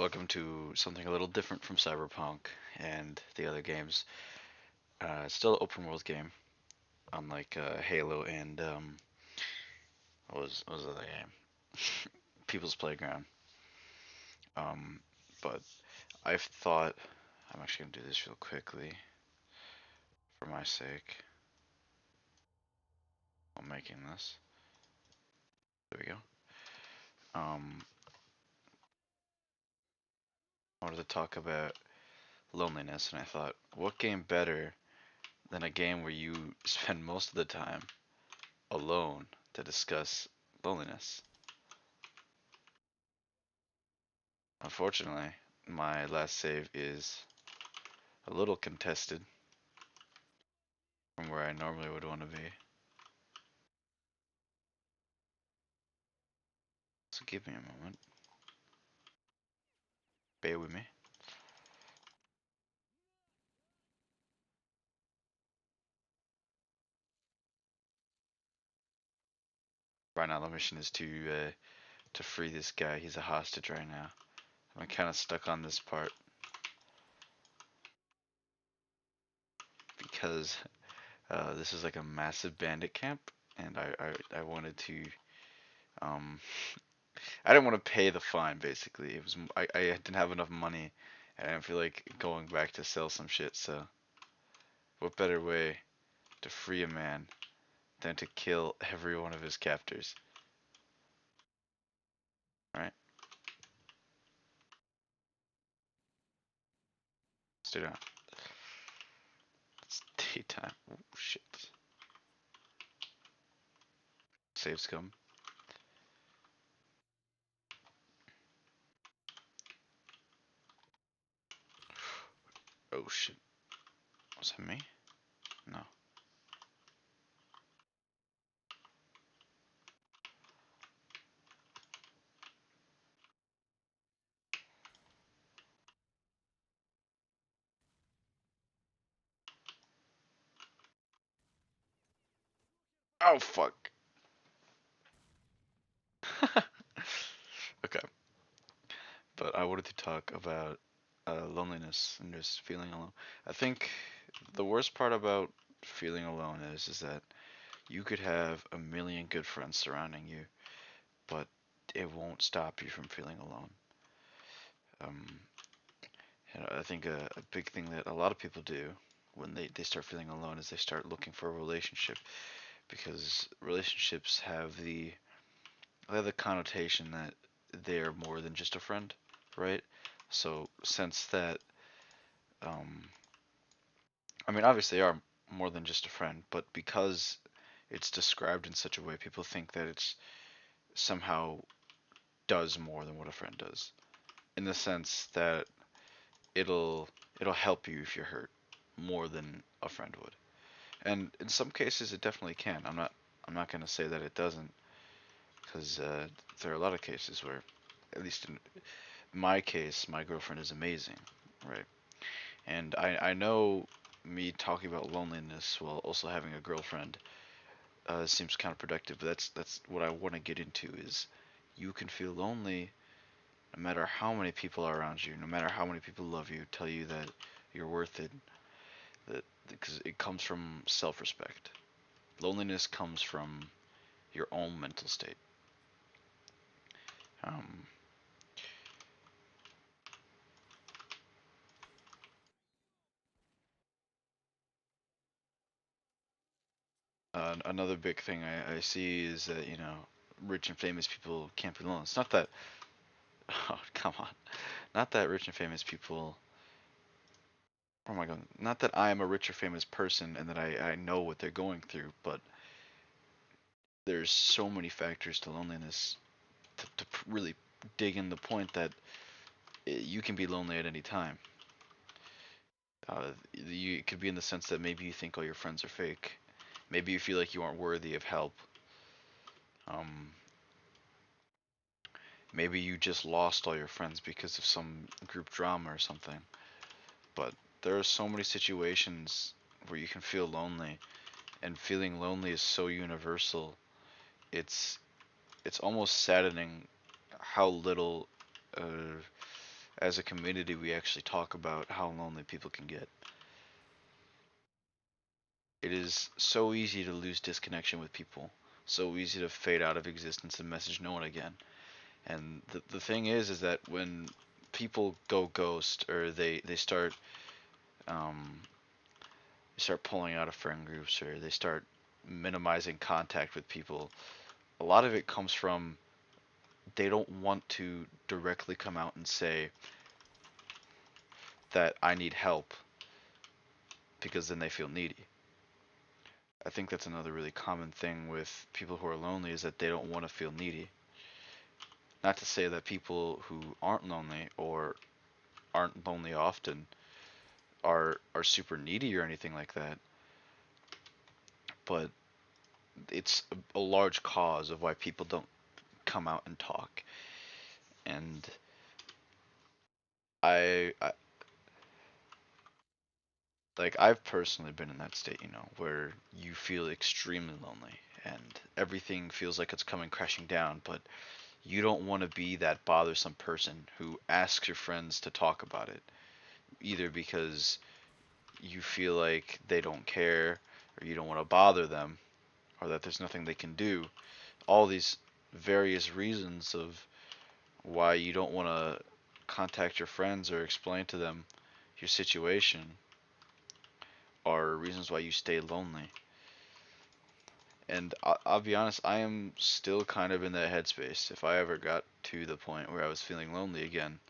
Welcome to something a little different from Cyberpunk and the other games. It's still an open world game, unlike Halo and what was the other game? People's Playground. Um, but I've thought I'm actually gonna do this real quickly for my sake. I'm making this. There we go. Um, I wanted to talk about loneliness, and I thought, what game better than a game where you spend most of the time alone to discuss loneliness? Unfortunately, my last save is a little contested from where I normally would want to be. So give me a moment. Bear with me. Right now, the mission is to free this guy. He's a hostage right now. I'm kind of stuck on this part because this is like a massive bandit camp, and I wanted to um I didn't want to pay the fine. Basically, I didn't have enough money, and I didn't feel like going back to sell some shit. So, what better way to free a man than to kill every one of his captors, right? Let's do that. It's daytime. Oh shit. Save scum. Oh shit. Was that me? No. Oh fuck. Okay. But I wanted to talk about loneliness and just feeling alone. I think the worst part about feeling alone is that you could have a million good friends surrounding you, but it won't stop you from feeling alone. Um, and I think a big thing that a lot of people do when they start feeling alone is they start looking for a relationship because relationships have the connotation that they're more than just a friend, right? So since that, um, I mean, obviously they are more than just a friend, but because it's described in such a way, people think that it's somehow does more than what a friend does, in the sense that it'll it'll help you if you're hurt more than a friend would. And in some cases, it definitely can. I'm not gonna say that it doesn't, because there are a lot of cases where, at least in my case, my girlfriend is amazing, right? And I know me talking about loneliness while also having a girlfriend seems counterproductive, but that's what I want to get into is you can feel lonely no matter how many people are around you, no matter how many people love you, tell you that you're worth it, that because it comes from self-respect. Loneliness comes from your own mental state. Um, Another big thing I see is that rich and famous people can't be alone. It's not that oh come on, not that rich and famous people. Oh my god, not that I am a rich or famous person and that I know what they're going through, but there's so many factors to loneliness to really dig in the point that you can be lonely at any time. It could be in the sense that maybe you think all your friends are fake. Maybe you feel like you aren't worthy of help. Um, Maybe you just lost all your friends because of some group drama or something. But there are so many situations where you can feel lonely, and feeling lonely is so universal. It's it's almost saddening how little uh, as a community, we actually talk about how lonely people can get. It is so easy to lose disconnection with people, so easy to fade out of existence and message no one again. And the thing is that when people go ghost or um, they start pulling out of friend groups or they start minimizing contact with people, a lot of it comes from they don't want to directly come out and say that I need help because then they feel needy. I think that's another really common thing with people who are lonely is that they don't want to feel needy. Not to say that people who aren't lonely or aren't lonely often are super needy or anything like that, but it's a large cause of why people don't come out and talk. And I like I've personally been in that state, where you feel extremely lonely and everything feels like it's coming crashing down, but you don't want to be that bothersome person who asks your friends to talk about it, either because you feel like they don't care or you don't want to bother them or that there's nothing they can do. All these various reasons of why you don't want to contact your friends or explain to them your situation are reasons why you stay lonely. And I'll be honest, I am still kind of in that headspace. If I ever got to the point where I was feeling lonely again,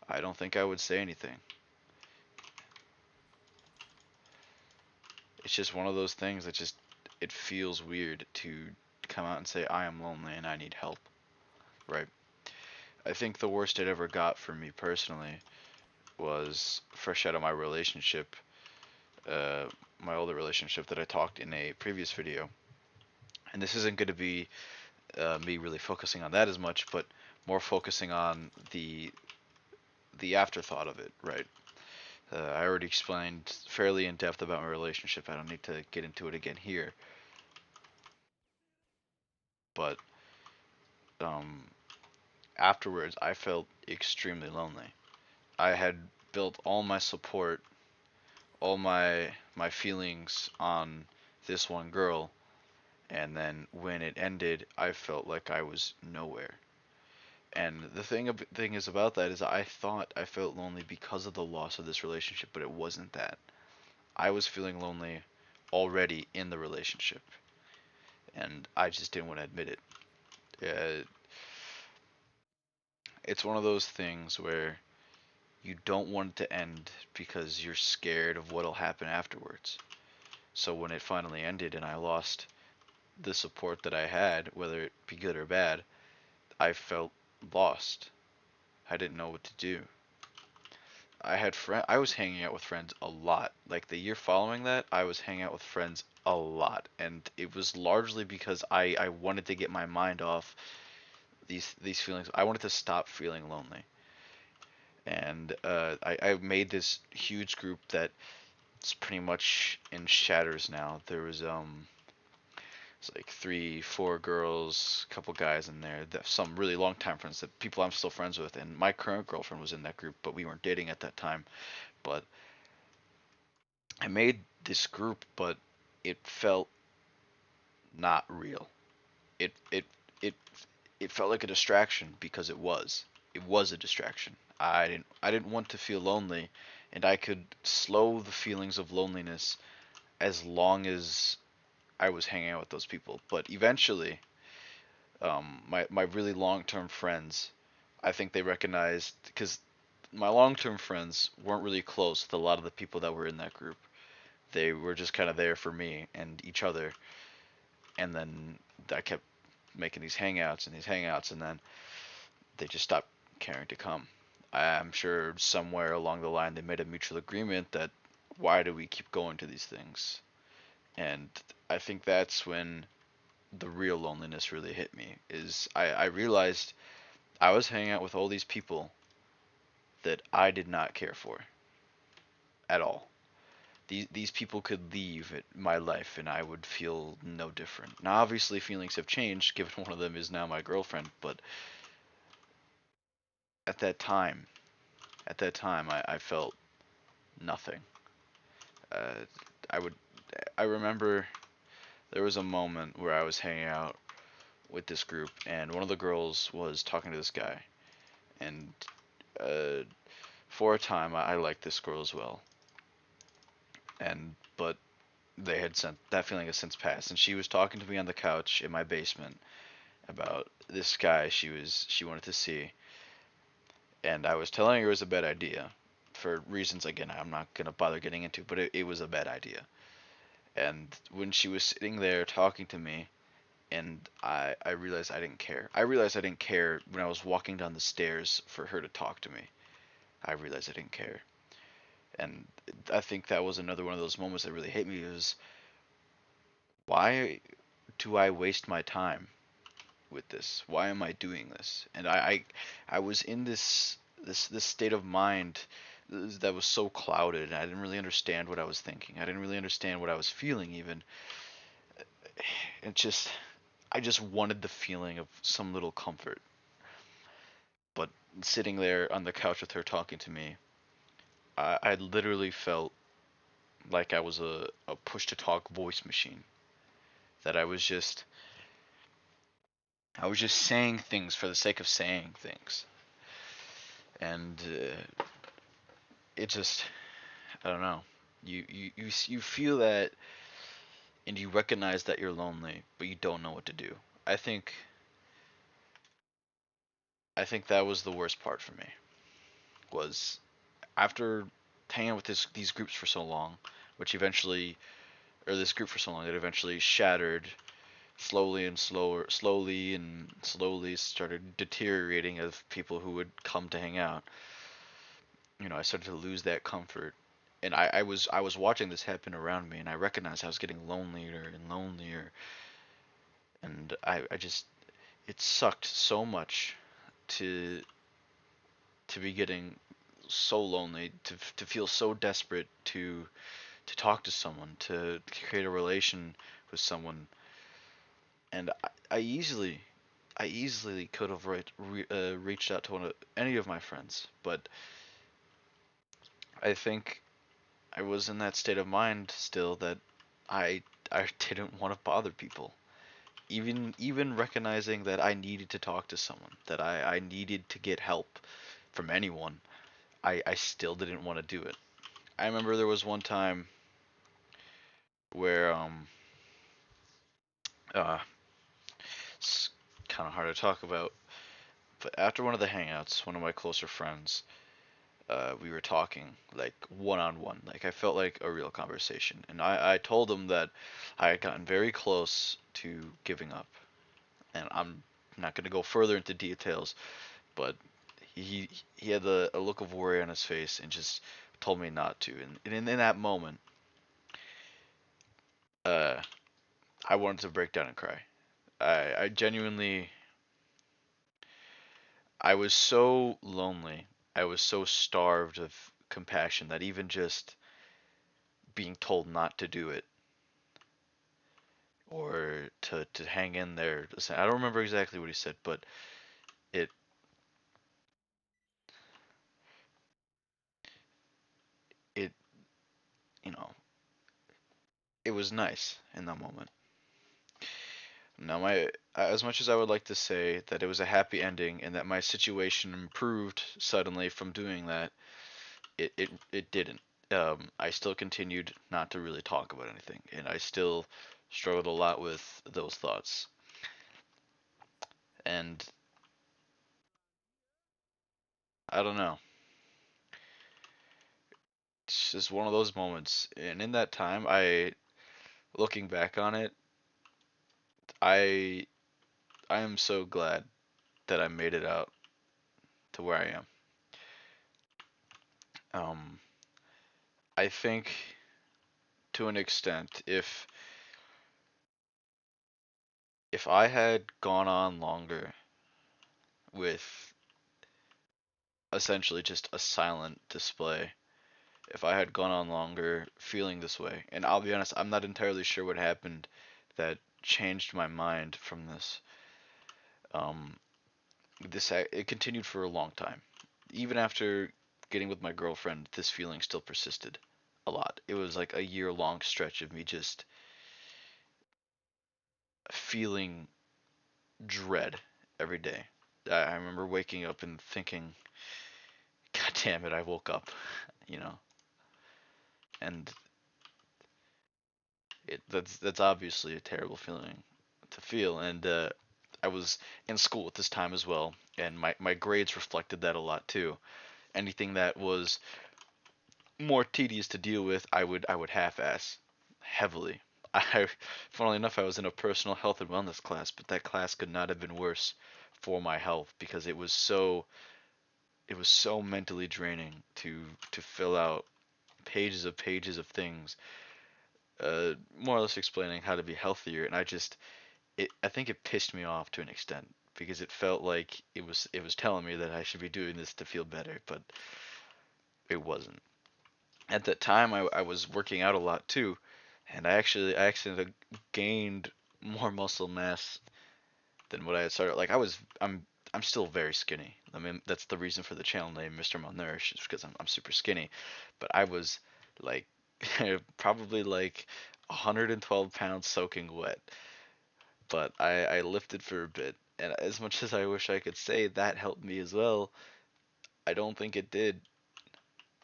I don't think I would say anything. It's just one of those things that just it feels weird to come out and say I am lonely and I need help, right? I think the worst it ever got for me personally was fresh out of my relationship, uh, my older relationship that I talked in a previous video. And this isn't going to be me really focusing on that as much, but more focusing on the afterthought of it, right? I already explained fairly in depth about my relationship. I don't need to get into it again here. But um, afterwards, I felt extremely lonely. I had built all my support, all my feelings on this one girl, and then when it ended, I felt like I was nowhere. And the thing is about that is I thought I felt lonely because of the loss of this relationship, but it wasn't that. I was feeling lonely already in the relationship, and I just didn't want to admit it. Uh, it's one of those things where you don't want it to end because you're scared of what'll happen afterwards. So when it finally ended and I lost the support that I had, whether it be good or bad, I felt lost. I didn't know what to do. I was hanging out with friends a lot. Like the year following that, I was hanging out with friends a lot, and it was largely because I wanted to get my mind off these feelings. I wanted to stop feeling lonely, and I made this huge group that's pretty much in shatters now. There was it's like three, four girls, a couple guys in there. Some really long time friends that people I'm still friends with, and my current girlfriend was in that group, but we weren't dating at that time. But I made this group, but it felt not real. It it it felt like a distraction because it was. It was a distraction. I didn't want to feel lonely, and I could slow the feelings of loneliness as long as I was hanging out with those people. But eventually, my really long term friends, I think they recognized because my long term friends weren't really close with a lot of the people that were in that group. They were just kind of there for me and each other, and then I kept making these hangouts, and then they just stopped caring to come. I'm sure somewhere along the line they made a mutual agreement that why do we keep going to these things? And I think that's when the real loneliness really hit me. Is I realized I was hanging out with all these people that I did not care for at all. These people could leave my life and I would feel no different. Now obviously feelings have changed given one of them is now my girlfriend, but at that time At that time, I felt nothing. Uh, I would I remember there was a moment where I was hanging out with this group, and one of the girls was talking to this guy, and uh, for a time I liked this girl as well, and but they had sent that feeling has since passed, and she was talking to me on the couch in my basement about this guy she wanted to see, and I was telling her it was a bad idea for reasons again I'm not gonna bother getting into, but it was a bad idea. And when she was sitting there talking to me, and I realized I didn't care. I realized I didn't care when I was walking down the stairs for her to talk to me. I realized I didn't care, and I think that was another one of those moments that really hit me. Is why do I waste my time with this? Why am I doing this? And I was in this state of mind that was so clouded, and I didn't really understand what I was thinking. I didn't really understand what I was feeling even. It just I just wanted the feeling of some little comfort. But sitting there on the couch with her talking to me, I literally felt like I was a push to talk voice machine. That I was just saying things for the sake of saying things. And it just I don't know. You feel that, and you recognize that you're lonely, but you don't know what to do. I think I think that was the worst part for me. Was after hanging out with these groups for so long, which eventually, or this group for so long, it eventually shattered slowly started deteriorating of people who would come to hang out. I started to lose that comfort. And I was watching this happen around me, and I recognized I was getting lonelier and lonelier, and I just it sucked so much to be getting so lonely, to feel so desperate to talk to someone, to create a relation with someone. And I easily could have reached out to any of my friends, but I think I was in that state of mind still that I I didn't want to bother people. Even recognizing that I needed to talk to someone, that I needed to get help from anyone, I still didn't want to do it. I remember there was one time where uh it's kind of hard to talk about, but after one of the hangouts, one of my closer friends, we were talking like one on one. Like I felt like a real conversation, and I told him that I had gotten very close to giving up, and I'm not going to go further into details, but he had a look of worry on his face and just told me not to. And in that moment, uh, I wanted to break down and cry. I genuinely, I was so lonely. I was so starved of compassion that even just being told not to do it, or to hang in there. I don't remember exactly what he said, but it it you know it was nice in that moment. Now my as much as I would like to say that it was a happy ending and that my situation improved suddenly from doing that, it didn't. I still continued not to really talk about anything, and I still struggled a lot with those thoughts. And I don't know, it's just one of those moments. And in that time, looking back on it, I I am so glad that I made it out to where I am. Um, I think to an extent, if I had gone on longer with essentially just a silent display, if I had gone on longer feeling this way, and I'll be honest, I'm not entirely sure what happened that changed my mind from this. Um, it continued for a long time, even after. getting with my girlfriend, this feeling still persisted a lot. It was like a year long stretch of me just feeling dread every day. I remember waking up and thinking, God damn it, I woke up, you know, and that's obviously a terrible feeling to feel. And I was in school at this time as well, and my grades reflected that a lot too. Anything that was more tedious to deal with, I would half-ass heavily. I, funnily enough, I was in a personal health and wellness class, but that class could not have been worse for my health because it was so mentally draining to fill out pages of things, more or less explaining how to be healthier, and I think it pissed me off to an extent because it felt like it was telling me that I should be doing this to feel better, but it wasn't. At that time, I was working out a lot too, and I accidentally gained more muscle mass than what I had started. Like I'm still very skinny. I mean, that's the reason for the channel name, Mr. Malnourished, is because I'm super skinny. But I was like probably like 112 pounds soaking wet. But I lifted for a bit, and as much as I wish I could say that helped me as well, I don't think it did.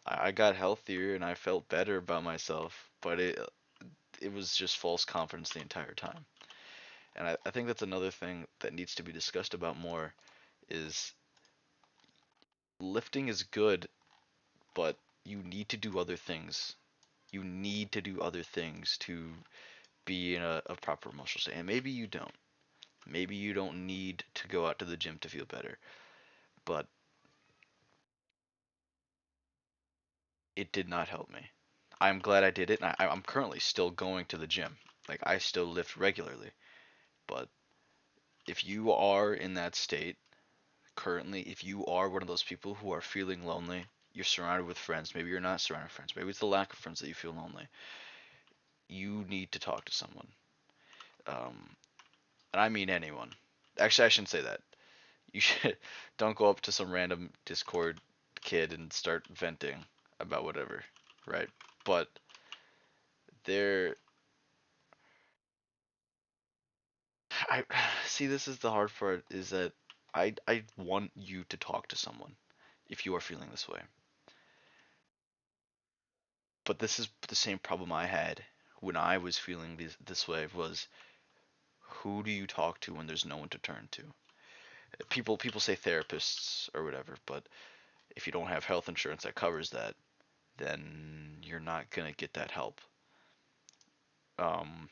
I got healthier and I felt better about myself, but it was just false confidence the entire time. And I think that's another thing that needs to be discussed about more is lifting is good, but you need to do other things. You need to do other things to be in a proper emotional state. And maybe you don't. Maybe you don't need to go out to the gym to feel better. But it did not help me. I'm glad I did it, and I'm currently still going to the gym. Like, I still lift regularly. But if you are in that state currently, if you are one of those people who are feeling lonely, you're surrounded with friends, maybe you're not surrounded with friends, maybe it's the lack of friends that you feel lonely, you need to talk to someone. Um, and I mean anyone. Actually, I shouldn't say that. You should don't go up to some random Discord kid and start venting about whatever, right? But there, I see. This is the hard part: is that I want you to talk to someone if you are feeling this way. But this is the same problem I had when I was feeling this way was who do you talk to when there's no one to turn to? People say therapists or whatever, but if you don't have health insurance that covers that, then you're not gonna get that help. Um,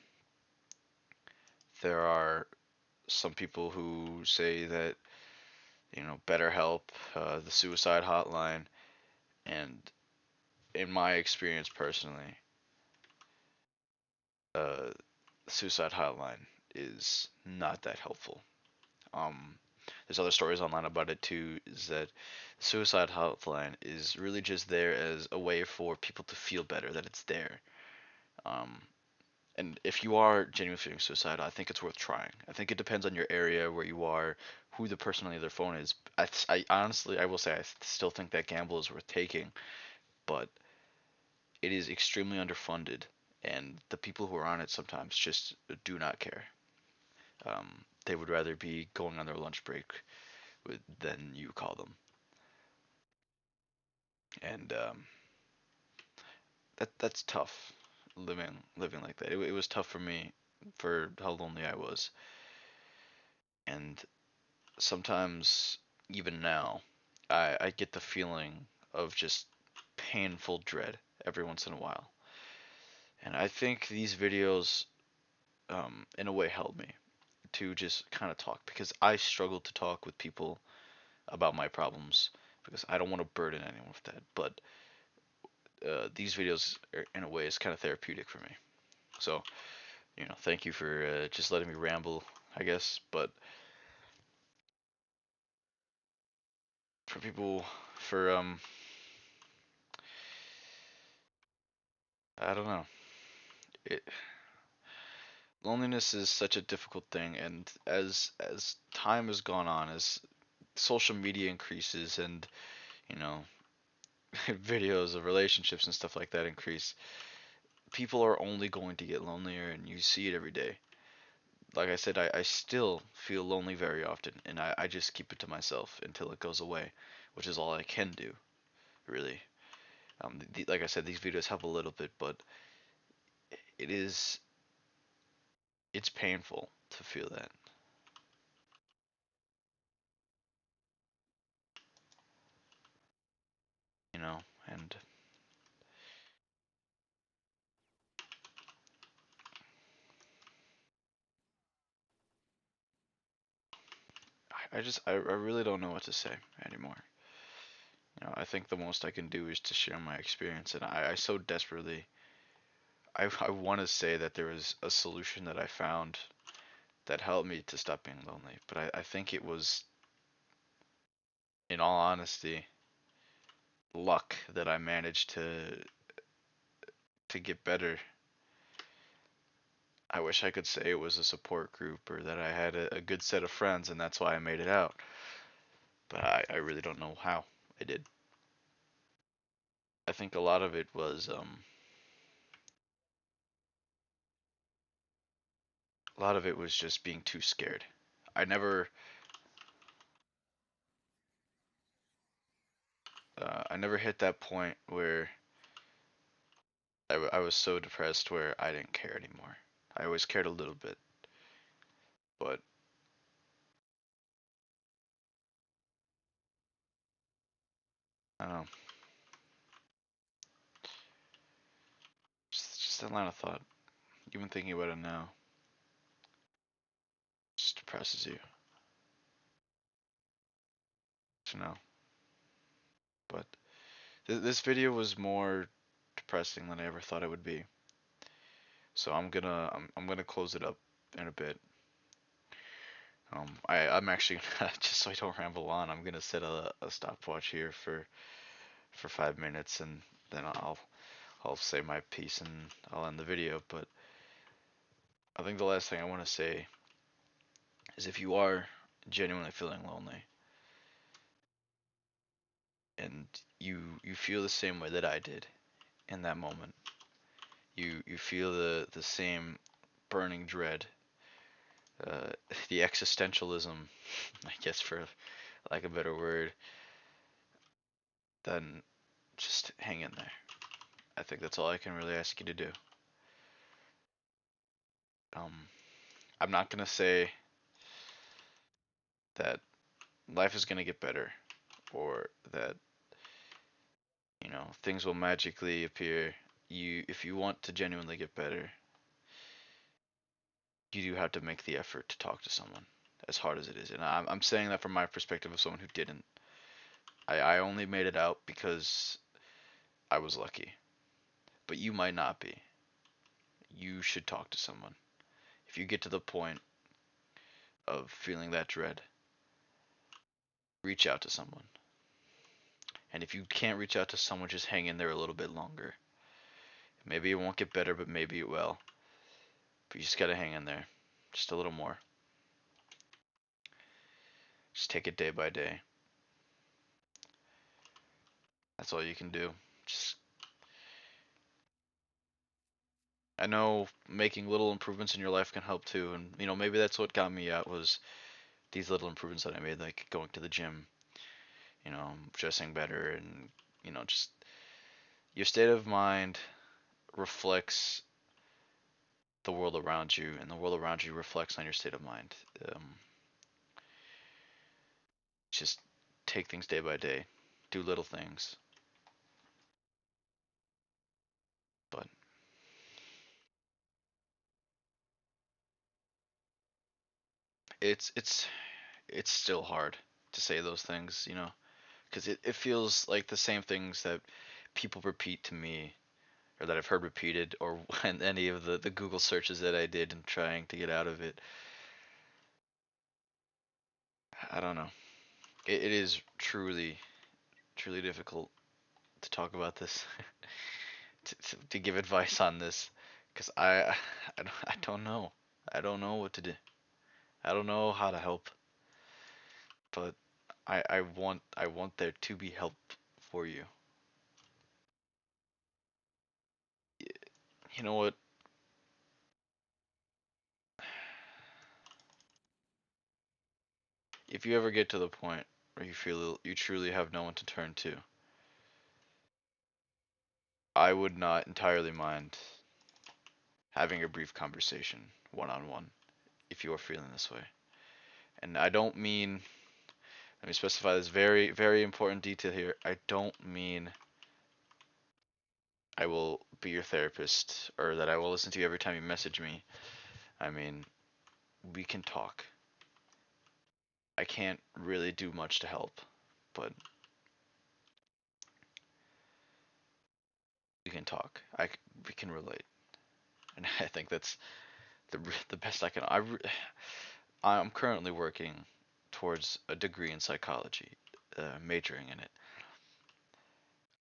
there are some people who say that BetterHelp, the suicide hotline, and in my experience personally, uh, suicide hotline is not that helpful. Um, there's other stories online about it too. Is that suicide hotline is really just there as a way for people to feel better that it's there. Um, and if you are genuinely feeling suicidal, I think it's worth trying. I think it depends on your area where you are, who the person on the other phone is. I honestly, I will say, I still think that gamble is worth taking, but it is extremely underfunded, and the people who are on it sometimes just do not care. They would rather be going on their lunch break than you call them. And that's tough living like that. It was tough for me for how lonely I was, and sometimes even now, I get the feeling of just painful dread every once in a while, and I think these videos, in a way, help me to just kind of talk because I struggle to talk with people about my problems because I don't want to burden anyone with that, but these videos, are, in a way, is kind of therapeutic for me. So, thank you for just letting me ramble, I guess. But for people, for I don't know. It, loneliness is such a difficult thing, and as time has gone on, as social media increases, and you know, videos of relationships and stuff like that increase, people are only going to get lonelier, and you see it every day. Like I said, I still feel lonely very often, and I just keep it to myself until it goes away, which is all I can do, really. Like I said, these videos help a little bit, but it is it's painful to feel that, you know. And I really don't know what to say anymore. I think the most I can do is to share my experience, and I so desperately I want to say that there was a solution that I found that helped me to stop being lonely, but I think it was, in all honesty, luck that I managed to get better. I wish I could say it was a support group or that I had a good set of friends and that's why I made it out, but I really don't know how I did. I think a lot of it was just being too scared. I never I never hit that point where I was so depressed where I didn't care anymore. I always cared a little bit, but I don't know. Just that line of thought. Even thinking about it now just depresses you to know. But this video was more depressing than I ever thought it would be. So I'm gonna close it up in a bit. I'm actually just so I don't ramble on. I'm gonna set a stopwatch here for 5 minutes, and then I'll say my piece and I'll end the video. But I think the last thing I want to say is if you are genuinely feeling lonely and you feel the same way that I did in that moment, you feel the same burning dread, uh, the existentialism, I guess for lack of a better word, then just hang in there. I think that's all I can really ask you to do. Um, I'm not gonna say that life is gonna get better or that things will magically appear. If you want to genuinely get better, you do have to make the effort to talk to someone, as hard as it is. And I'm saying that from my perspective of someone who didn't. I only made it out because I was lucky. But you might not be. You should talk to someone. If you get to the point of feeling that dread, reach out to someone. And if you can't reach out to someone, just hang in there a little bit longer. Maybe it won't get better, but maybe it will. But you just gotta hang in there. Just a little more. Just take it day by day. That's all you can do. Just I know making little improvements in your life can help too, and maybe that's what got me out was these little improvements that I made, like going to the gym, dressing better, and just your state of mind reflects the world around you, and the world around you reflects on your state of mind. Just take things day by day, do little things, but it's it's still hard to say those things, because it feels like the same things that people repeat to me or that I've heard repeated or when any of the Google searches that I did in trying to get out of it. I don't know. It is truly, truly difficult to talk about this, to give advice on this, because I don't know. I don't know what to do. I don't know how to help, but I want there to be help for you. You know what? If you ever get to the point where you feel you truly have no one to turn to, I would not entirely mind having a brief conversation one on one if you are feeling this way. And I don't mean, let me specify this very, very important detail here. I don't mean I will be your therapist or that I will listen to you every time you message me. I mean, we can talk. I can't really do much to help, but we can talk. We can relate, and I think that's the best I can. I'm currently working towards a degree in psychology, majoring in it.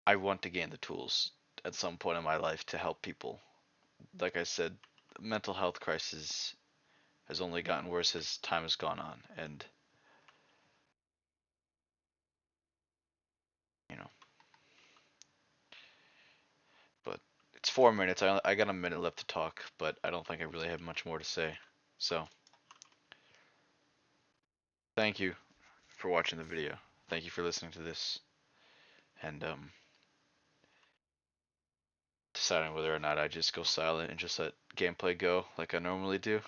I want to gain the tools at some point in my life to help people. Like I said, mental health crisis has only gotten worse as time has gone on, and you know, but it's 4 minutes. I got a minute left to talk, but I don't think I really have much more to say. So, thank you for watching the video. Thank you for listening to this, and deciding whether or not I just go silent and just let gameplay go like I normally do.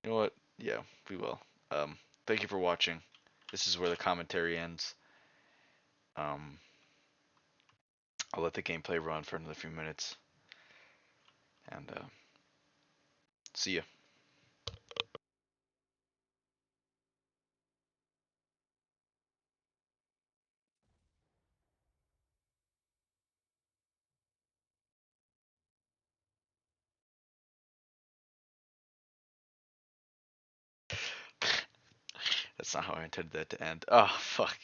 You know what? Yeah, we will. Thank you for watching. This is where the commentary ends. Um, I'll let the gameplay run for another few minutes, and see ya. That's not how I intended that to end. Oh, fuck.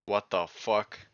What the fuck?